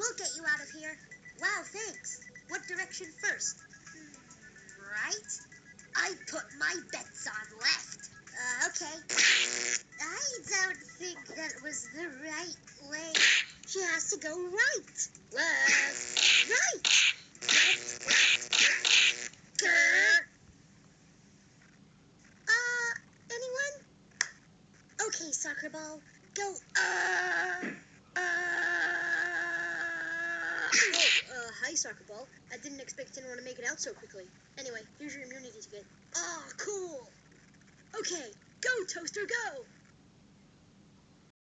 We'll get you out of here. Wow, thanks. What direction first? Right? I put my bets on left. Okay. I don't think that was the right way. She has to go right. Left. Right. Left, left, left. Grr. Anyone? Okay, soccer ball. Go. Hi, soccer ball. I didn't expect anyone to make it out so quickly. Anyway, here's your immunity ticket. Cool. Okay, go, Toaster, go.